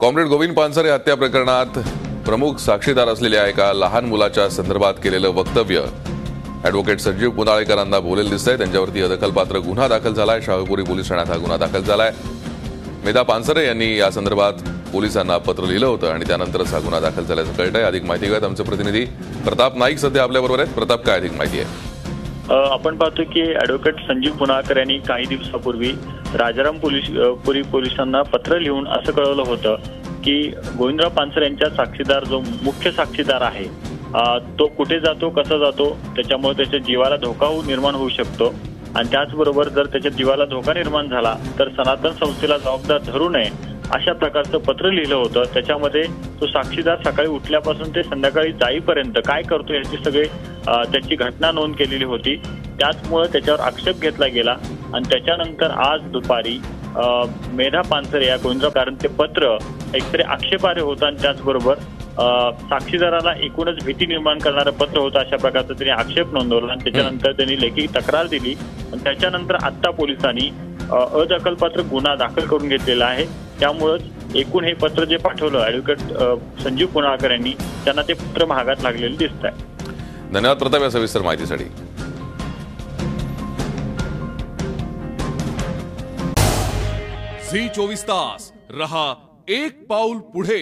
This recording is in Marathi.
कॉम्रेड गोविंद पानसरे हत्या प्रकरणात प्रमुख साक्षीदार असलेल्या एका लहान मुलाच्या संदर्भात केलेलं वक्तव्य ॲडव्होकेट संजीव पुनाळेकरांना बोलेल दिसतंय। त्यांच्यावरती अदखलपात्र गुन्हा दाखल झालाय। शाहूपुरी पोलीस ठाण्यात हा गुन्हा दाखल झालाय। मेधा पानसरे यांनी या संदर्भात पोलिसांना पत्र लिहिलं होतं आणि त्यानंतरच हा गुन्हा दाखल झाल्याचं कळतंय। अधिक माहिती घेत आमचे प्रतिनिधी प्रताप नाईक सध्या आपल्याबरोबर आहेत। प्रताप, काय अधिक माहिती आहे? आपण पाहतो की ॲडव्होकेट संजीव पुनाळेकर यांनी काही दिवसापूर्वी राजाराम पुरी पोलिसांना पत्र लिहून असं कळवलं होतं की गोविंदराव पानसरे यांच्या साक्षीदार जो मुख्य साक्षीदार आहे तो कुठे जातो, कसा जातो, त्याच्यामुळे त्याच्या जीवाला धोका निर्माण होऊ शकतो आणि त्याचबरोबर जर त्याच्या जीवाला धोका निर्माण झाला तर सनातन संस्थेला जबाबदार धरू नये अशा प्रकारचं पत्र लिहिलं होतं। त्याच्यामध्ये तो साक्षीदार सकाळी उठल्यापासून ते संध्याकाळी जाईपर्यंत काय करतो याची सगळे त्याची घटना नोंद केलेली होती। त्याचमुळे त्याच्यावर आक्षेप घेतला गेला आणि त्याच्यानंतर आज दुपारी मेधा पानसरे या गोविंदराव, कारण ते पत्र एकतरी आक्षेपार्ह होतं आणि त्याचबरोबर साक्षीदाराला एकूणच भीती निर्माण करणारं पत्र होतं अशा प्रकारचा त्यांनी आक्षेप नोंदवला आणि त्याच्यानंतर त्यांनी लेखी तक्रार दिली आणि त्याच्यानंतर आत्ता पोलिसांनी अदखलपात्र गुन्हा दाखल करून घेतलेला आहे। त्यामुळेच एकूण हे पत्र जे पाठवलं ॲडव्होकेट संजीव पुनाळेकर यांनी, त्यांना ते पत्र महागात लागलेलं दिसत आहे। धन्यवाद प्रताप या सविस्तर माहितीसाठी। झी 24 तास रहा एक पाऊल पुढे।